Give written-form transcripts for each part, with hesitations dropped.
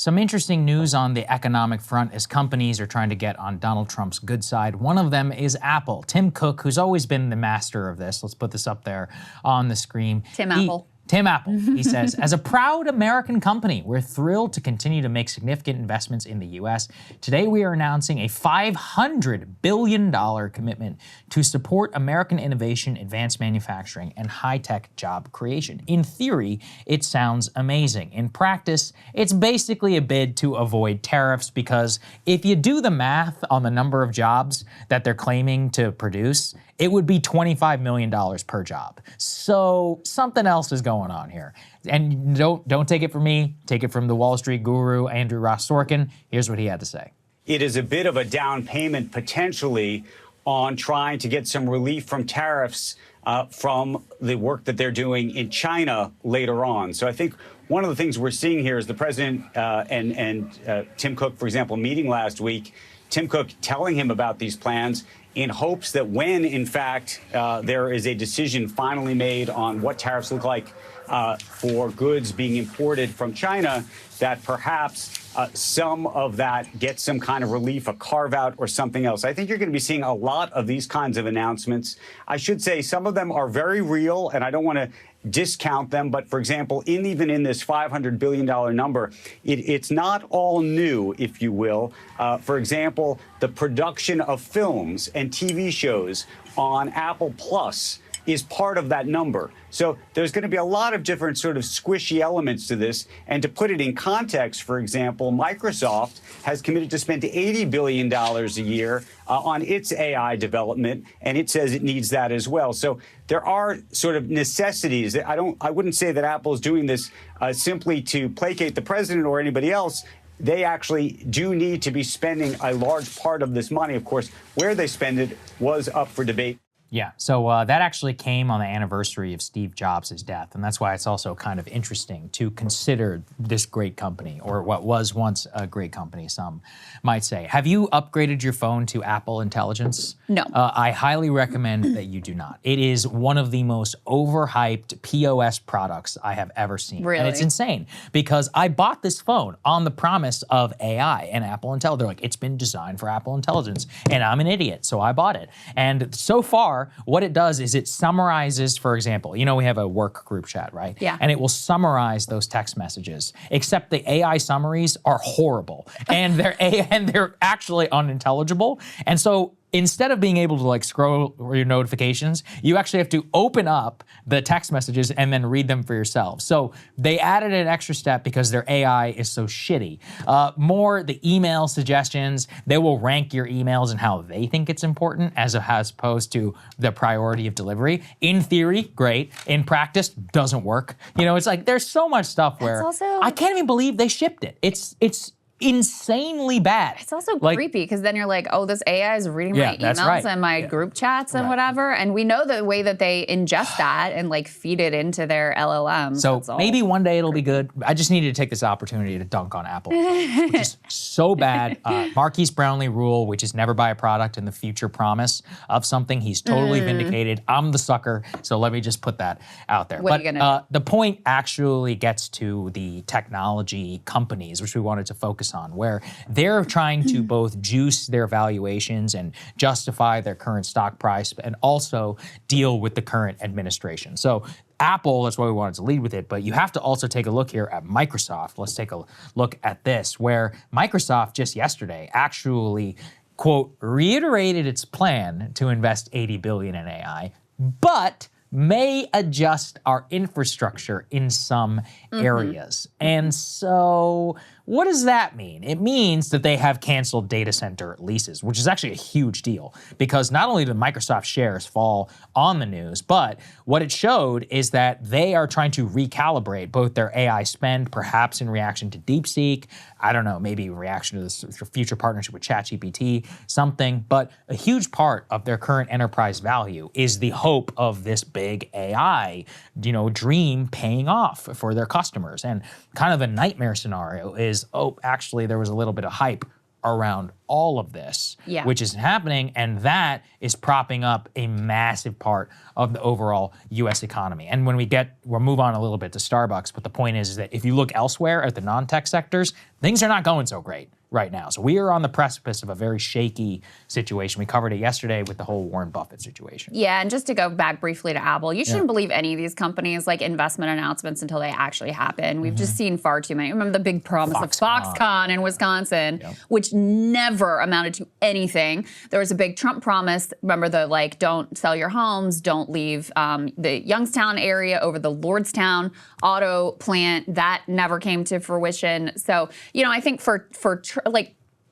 Some interesting news on the economic front as companies are trying to get on Donald Trump's good side. One of them is Apple. Tim Cook, who's always been the master of this, let's put this up there on the screen. Tim Apple. Tim Apple, he says, as a proud American company, we're thrilled to continue to make significant investments in the U.S. Today, we are announcing a $500 billion commitment to support American innovation, advanced manufacturing, and high-tech job creation. In theory, it sounds amazing. In practice, it's basically a bid to avoid tariffs because if you do the math on the number of jobs that they're claiming to produce, it would be $25 million per job. So something else is going on here. And don't take it from me, take it from the Wall Street guru, Andrew Ross Sorkin. Here's what he had to say. It is a bit of a down payment potentially on trying to get some relief from tariffs from the work that they're doing in China later on. So I think one of the things we're seeing here is the president and Tim Cook, for example, meeting last week, Tim Cook telling him about these plans in hopes that when, in fact, there is a decision finally made on what tariffs look like for goods being imported from China, that perhaps some of that gets some kind of relief, a carve-out or something else. I think you're going to be seeing a lot of these kinds of announcements. I should say some of them are very real, and I don't want to discount them. But, for example, even in this $500 billion number, it's not all new, if you will. For example, the production of films and TV shows on Apple Plus is part of that number. So there's going to be a lot of different sort of squishy elements to this. And to put it in context, for example, Microsoft has committed to spend $80 billion a year on its AI development, and it says it needs that as well. So there are sort of necessities. I wouldn't say that Apple is doing this simply to placate the president or anybody else. They actually do need to be spending a large part of this money. Of course, where they spend it was up for debate. Yeah, so that actually came on the anniversary of Steve Jobs' death, and that's why it's also kind of interesting to consider this great company, or what was once a great company, some might say. Have you upgraded your phone to Apple Intelligence? No. I highly recommend that you do not. It is one of the most overhyped POS products I have ever seen. Really? And it's insane, because I bought this phone on the promise of AI and Apple Intelligence. They're like, it's been designed for Apple Intelligence, and I'm an idiot, so I bought it. And so far, what it does is it summarizes, for example, you know, we have a work group chat, right? Yeah. And it will summarize those text messages, except the AI summaries are horrible and they're actually unintelligible. And so instead of being able to like scroll your notifications, you actually have to open up the text messages and then read them for yourself. So they added an extra step because their AI is so shitty. The email suggestions, they will rank your emails and how they think it's important as opposed to the priority of delivery. In theory, great. In practice, doesn't work. You know, it's like there's so much stuff where I can't even believe they shipped it. It's insanely bad. It's also creepy because then you're like, oh, this AI is reading my emails and my group chats and whatever. And we know the way that they ingest that and like feed it into their LLM. So maybe one day it'll be good. I just needed to take this opportunity to dunk on Apple, which is so bad. Marquise Brownlee rule, which is never buy a product in the future promise of something. He's totally vindicated. I'm the sucker. So let me just put that out there. But the point actually gets to the technology companies, which we wanted to focus on, where they're trying to both juice their valuations and justify their current stock price and also deal with the current administration. So Apple, that's why we wanted to lead with it, but you have to also take a look here at Microsoft. Let's take a look at this, where Microsoft just yesterday actually, quote, reiterated its plan to invest $80 billion in AI, but may adjust our infrastructure in some areas. And so what does that mean? It means that they have canceled data center leases, which is actually a huge deal, because not only did Microsoft shares fall on the news, but what it showed is that they are trying to recalibrate both their AI spend, perhaps in reaction to DeepSeek, I don't know, maybe in reaction to this future partnership with ChatGPT, something, but a huge part of their current enterprise value is the hope of this big AI, dream paying off for their customers. And kind of a nightmare scenario is, oh, actually there was a little bit of hype around all of this, which is happening, and that is propping up a massive part of the overall U.S. economy. And when we'll move on a little bit to Starbucks, but the point is that if you look elsewhere at the non-tech sectors, things are not going so great right now. So we are on the precipice of a very shaky situation. We covered it yesterday with the whole Warren Buffett situation. Yeah, and just to go back briefly to Apple, you shouldn't believe any of these companies, like investment announcements, until they actually happen. We've just seen far too many. Remember the big promise of Foxconn in Wisconsin, which never amounted to anything. There was a big Trump promise. Remember the don't sell your homes, don't leave the Youngstown area over the Lordstown auto plant. That never came to fruition. So, I think for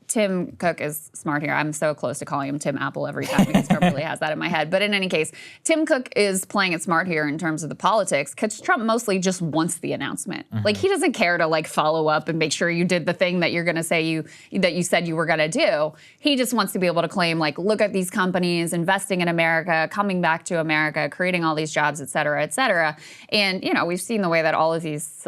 Tim Cook is smart here. I'm so close to calling him Tim Apple every time because Trump really has that in my head. But in any case, Tim Cook is playing it smart here in terms of the politics because Trump mostly just wants the announcement. Like he doesn't care to follow up and make sure you did the thing that you're going to say that you said you were going to do. He just wants to be able to claim look at these companies investing in America, coming back to America, creating all these jobs, et cetera, et cetera. And we've seen the way that all of these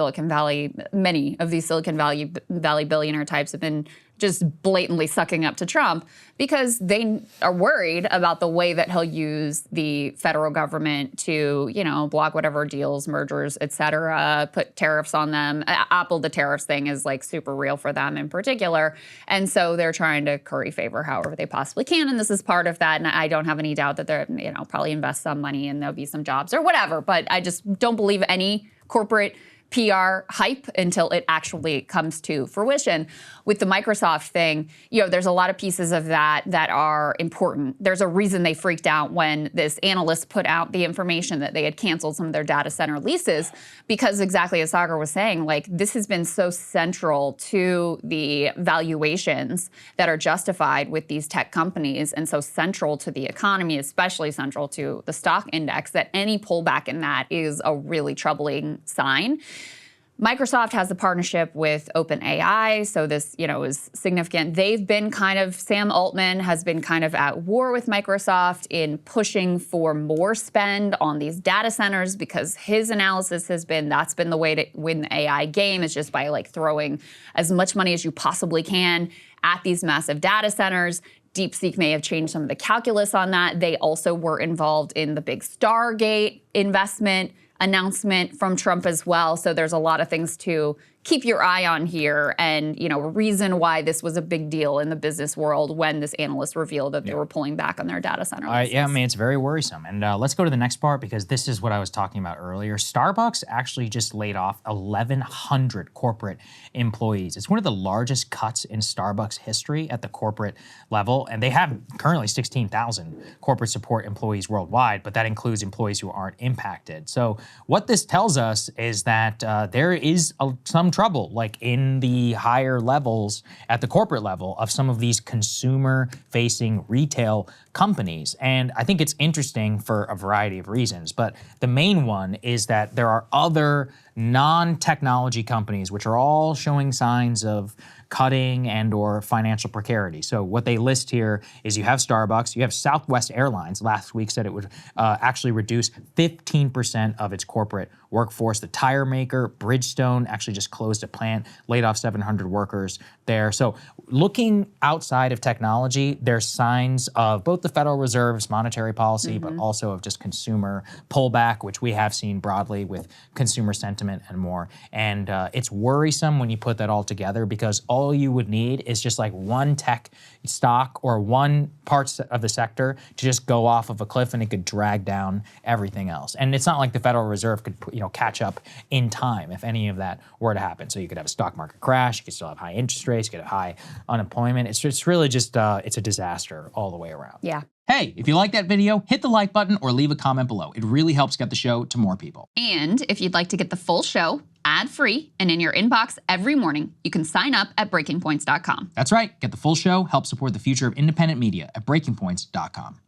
many of these Silicon Valley billionaire types have been just blatantly sucking up to Trump because they are worried about the way that he'll use the federal government to, block whatever deals, mergers, et cetera, put tariffs on them. Apple, the tariffs thing is super real for them in particular. And so they're trying to curry favor however they possibly can. And this is part of that. And I don't have any doubt that they're, probably invest some money and there'll be some jobs or whatever. But I just don't believe any corporate PR hype until it actually comes to fruition. With the Microsoft thing, there's a lot of pieces of that are important. There's a reason they freaked out when this analyst put out the information that they had canceled some of their data center leases, because exactly as Saagar was saying, this has been so central to the valuations that are justified with these tech companies and so central to the economy, especially central to the stock index, that any pullback in that is a really troubling sign. Microsoft has a partnership with OpenAI, so this, is significant. They've been Sam Altman has been at war with Microsoft in pushing for more spend on these data centers because his analysis has been that's been the way to win the AI game is just by throwing as much money as you possibly can at these massive data centers. DeepSeek may have changed some of the calculus on that. They also were involved in the big Stargate investment announcement from Trump as well. So there's a lot of things to keep your eye on here and, a reason why this was a big deal in the business world when this analyst revealed that they were pulling back on their data center leases. Yeah, it's very worrisome. And let's go to the next part because this is what I was talking about earlier. Starbucks actually just laid off 1,100 corporate employees. It's one of the largest cuts in Starbucks history at the corporate level. And they have currently 16,000 corporate support employees worldwide, but that includes employees who aren't impacted. So what this tells us is that there is some trouble in the higher levels at the corporate level of some of these consumer-facing retail companies. And I think it's interesting for a variety of reasons, but the main one is that there are other non-technology companies which are all showing signs of cutting and or financial precarity. So what they list here is you have Starbucks, you have Southwest Airlines last week said it would actually reduce 15% of its corporate workforce. The tire maker, Bridgestone, actually just closed a plant, laid off 700 workers there. So looking outside of technology, there's signs of both the Federal Reserve's monetary policy, but also of just consumer pullback, which we have seen broadly with consumer sentiment and more. And it's worrisome when you put that all together because all you would need is just one tech stock or one parts of the sector to just go off of a cliff and it could drag down everything else. And it's not like the Federal Reserve could catch up in time if any of that were to happen. So you could have a stock market crash, you could still have high interest rates, you could have high unemployment. It's really just, it's a disaster all the way around. Yeah. Hey, if you like that video, hit the like button or leave a comment below. It really helps get the show to more people. And if you'd like to get the full show ad-free and in your inbox every morning, you can sign up at breakingpoints.com. That's right. Get the full show, help support the future of independent media at breakingpoints.com.